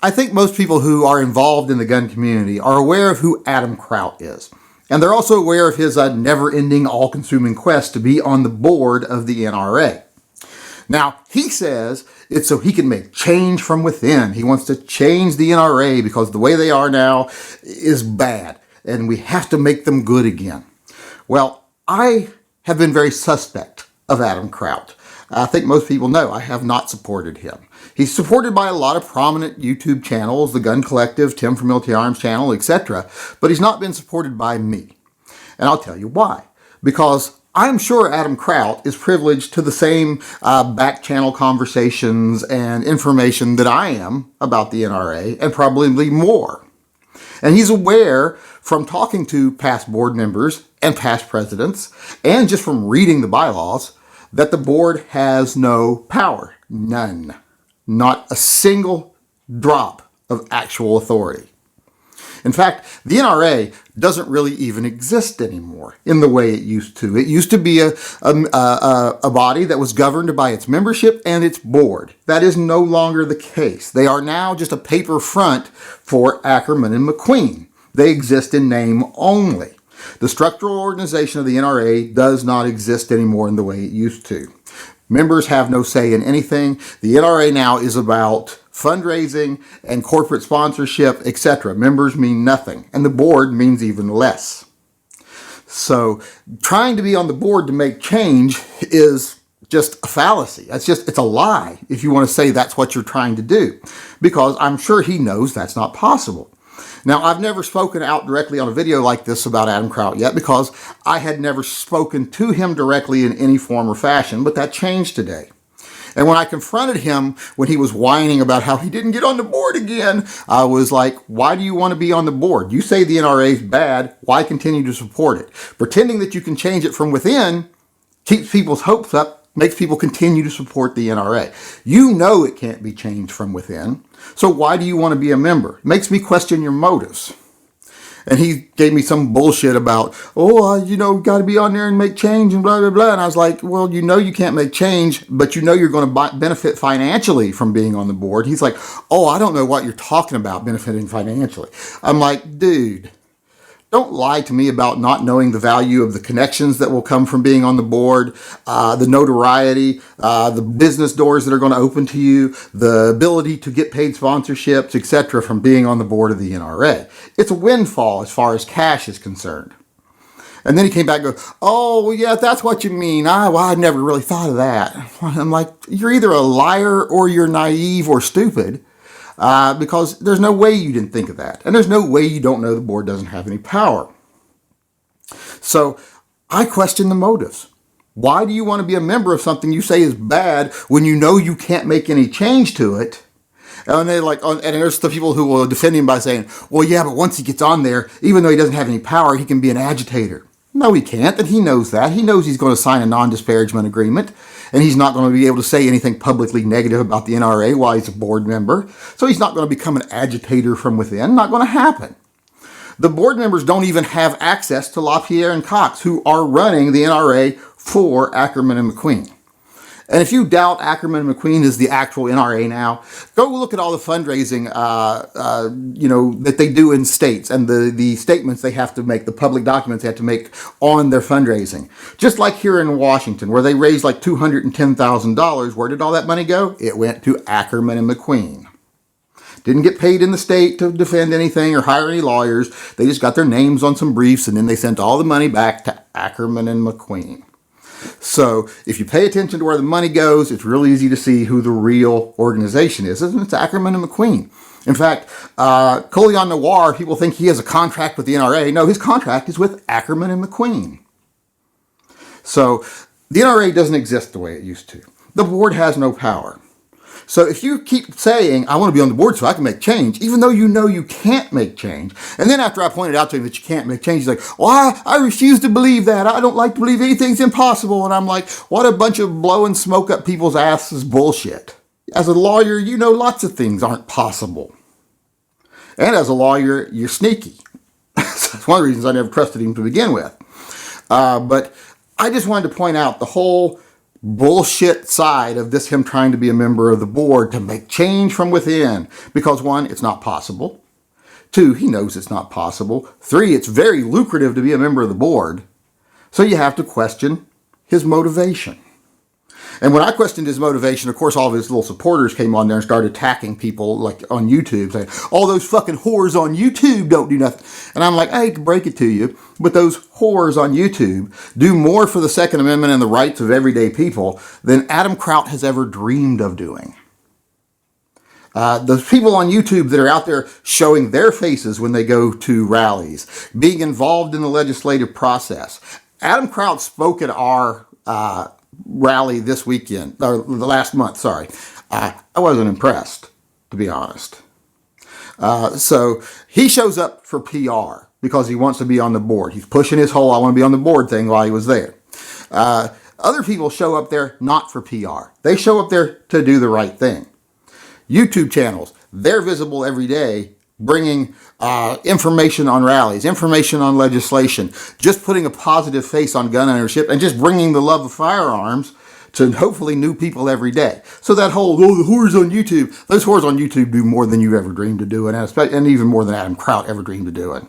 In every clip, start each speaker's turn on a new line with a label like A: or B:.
A: I think most people who are involved in the gun community are aware of who Adam Kraut is. And they're also aware of his never-ending, all-consuming quest to be on the board of the NRA. Now, he says it's so he can make change from within. He wants to change the NRA because the way they are now is bad, and we have to make them good again. Well, I have been very suspect of Adam Kraut. I think most people know I have not supported him. He's supported by a lot of prominent YouTube channels, the Gun Collective, Tim from Military Arms channel, etc., but he's not been supported by me. And I'll tell you why. Because I'm sure Adam Kraut is privileged to the same back channel conversations and information that I am about the NRA, and probably more. And he's aware from talking to past board members and past presidents, and just from reading the bylaws, that the board has no power. None. Not a single drop of actual authority. In fact, the NRA doesn't really even exist anymore in the way it used to. It used to be a body that was governed by its membership and its board. That is no longer the case. They are now just a paper front for Ackerman and McQueen. They exist in name only. The structural organization of the NRA does not exist anymore in the way it used to. Members have no say in anything. The NRA now is about fundraising and corporate sponsorship, etc. Members mean nothing, and the board means even less. So trying to be on the board to make change is just a fallacy. It's a lie if you want to say that's what you're trying to do, because I'm sure he knows that's not possible. Now, I've never spoken out directly on a video like this about Adam Kraut yet because I had never spoken to him directly in any form or fashion, but that changed today. And when I confronted him when he was whining about how he didn't get on the board again, I was like, why do you want to be on the board? You say the NRA is bad, why continue to support it? Pretending that you can change it from within keeps people's hopes up, makes people continue to support the NRA. You know it can't be changed from within, so why do you want to be a member? It makes me question your motives. And he gave me some bullshit about, got to be on there and make change and blah, blah, blah. And I was like, well, you can't make change, but you're going to benefit financially from being on the board. He's like, I don't know what you're talking about, benefiting financially. I'm like, dude, don't lie to me about not knowing the value of the connections that will come from being on the board, the notoriety, the business doors that are going to open to you, the ability to get paid sponsorships, etc. from being on the board of the NRA. It's a windfall as far as cash is concerned. And then he came back and goes, oh, well, yeah, that's what you mean. I never really thought of that. I'm like, you're either a liar or you're naive or stupid. Because there's no way you didn't think of that. And there's no way you don't know the board doesn't have any power. So I question the motives. Why do you want to be a member of something you say is bad when you know you can't make any change to it? And there's the people who will defend him by saying, well, yeah, but once he gets on there, even though he doesn't have any power, he can be an agitator. No, he can't, and he knows that. He knows he's going to sign a non-disparagement agreement, and he's not going to be able to say anything publicly negative about the NRA while he's a board member. So he's not going to become an agitator from within. Not going to happen. The board members don't even have access to LaPierre and Cox, who are running the NRA for Ackerman and McQueen. And if you doubt Ackerman and McQueen is the actual NRA now, go look at all the fundraising, that they do in states and the statements they have to make, the public documents they have to make on their fundraising. Just like here in Washington, where they raised like $210,000. Where did all that money go? It went to Ackerman and McQueen. Didn't get paid in the state to defend anything or hire any lawyers. They just got their names on some briefs, and then they sent all the money back to Ackerman and McQueen. So if you pay attention to where the money goes, it's really easy to see who the real organization is. And it's Ackerman and McQueen. In fact, Colion Noir, people think he has a contract with the NRA. No, his contract is with Ackerman and McQueen. So the NRA doesn't exist the way it used to. The board has no power. So if you keep saying, I want to be on the board so I can make change, even though you know you can't make change, and then after I pointed out to him that you can't make change, he's like, well, I refuse to believe that. I don't like to believe anything's impossible. And I'm like, what a bunch of blowing smoke up people's asses bullshit. As a lawyer, you know lots of things aren't possible. And as a lawyer, you're sneaky. That's one of the reasons I never trusted him to begin with. But I just wanted to point out the whole bullshit side of this, him trying to be a member of the board to make change from within. Because one, it's not possible. Two, he knows it's not possible. Three, it's very lucrative to be a member of the board. So you have to question his motivation. And when I questioned his motivation, of course, all of his little supporters came on there and started attacking people like on YouTube, saying, all those fucking whores on YouTube don't do nothing. And I'm like, I hate to break it to you, but those whores on YouTube do more for the Second Amendment and the rights of everyday people than Adam Kraut has ever dreamed of doing. Those people on YouTube that are out there showing their faces when they go to rallies, being involved in the legislative process. Adam Kraut spoke at our rally this weekend, or the last month, sorry. I wasn't impressed, to be honest. So he shows up for PR because he wants to be on the board. He's pushing his whole I want to be on the board thing while he was there. Other people show up there not for PR. They show up there to do the right thing. YouTube channels, they're visible every day, bringing information on rallies, information on legislation, just putting a positive face on gun ownership, and just bringing the love of firearms to hopefully new people every day. So that whole, the whores on YouTube, those whores on YouTube do more than you ever dreamed of doing, and even more than Adam Kraut ever dreamed of doing.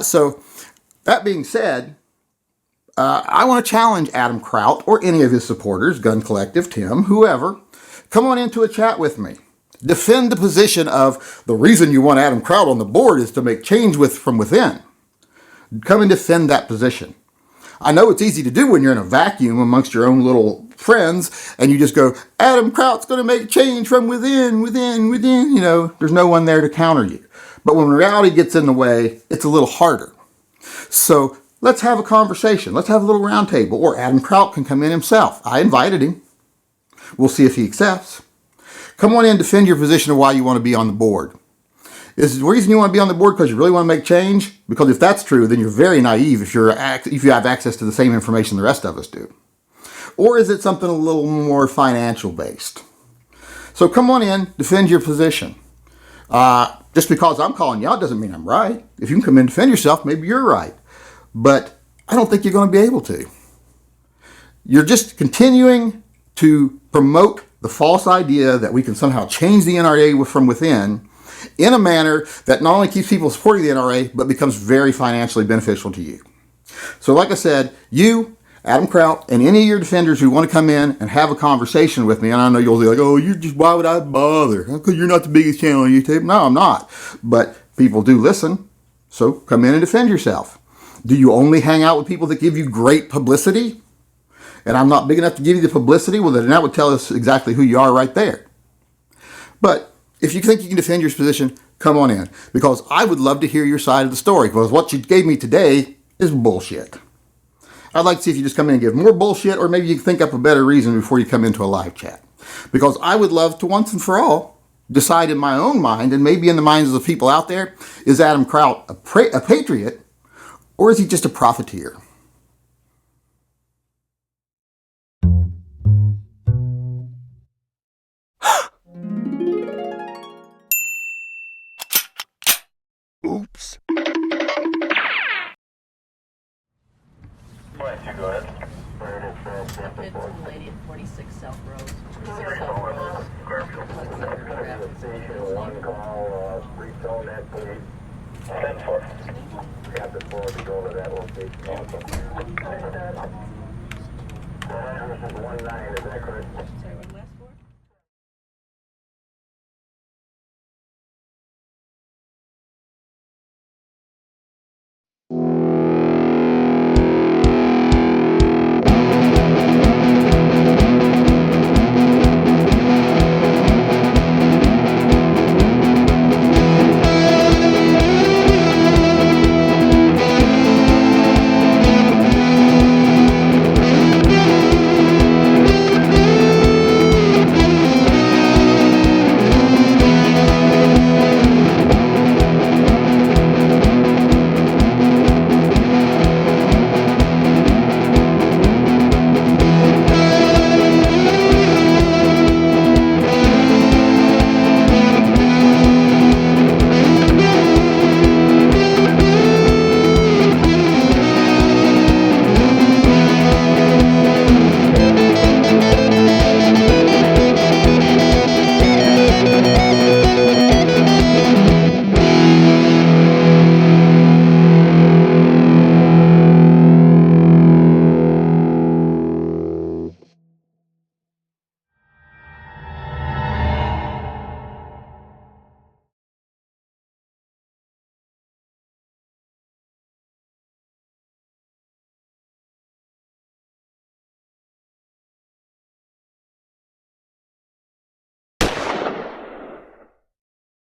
A: So that being said, I want to challenge Adam Kraut or any of his supporters, Gun Collective, Tim, whoever, come on into a chat with me. Defend the position of the reason you want Adam Kraut on the board is to make change from within. Come and defend that position. I know it's easy to do when you're in a vacuum amongst your own little friends and you just go, Adam Kraut's going to make change from within. You know, there's no one there to counter you. But when reality gets in the way, it's a little harder. So let's have a conversation. Let's have a little round table. Or Adam Kraut can come in himself. I invited him. We'll see if he accepts. Come on in and defend your position of why you want to be on the board. Is the reason you want to be on the board because you really want to make change? Because if that's true, then you're very naive if you have access to the same information the rest of us do. Or is it something a little more financial based? So come on in, defend your position. Just because I'm calling you out doesn't mean I'm right. If you can come in and defend yourself, maybe you're right. But I don't think you're going to be able to. You're just continuing to promote the false idea that we can somehow change the NRA from within in a manner that not only keeps people supporting the NRA, but becomes very financially beneficial to you. So like I said, you, Adam Kraut, and any of your defenders who want to come in and have a conversation with me, and I know you'll be like, oh, why would I bother? Because you're not the biggest channel on YouTube. No, I'm not. But people do listen, so come in and defend yourself. Do you only hang out with people that give you great publicity? And I'm not big enough to give you the publicity, well, then that would tell us exactly who you are right there. But if you think you can defend your position, come on in. Because I would love to hear your side of the story. Because what you gave me today is bullshit. I'd like to see if you just come in and give more bullshit, or maybe you can think up a better reason before you come into a live chat. Because I would love to once and for all decide in my own mind, and maybe in the minds of the people out there, is Adam Kraut a patriot, or is he just a profiteer?
B: Oops.
C: Go ahead.
D: It's the lady at 46 South Rose. 46 South Rose.
C: Station 1 call, retone that please. 10-4. Got the 4 to go to that location also. 1-9, is that correct?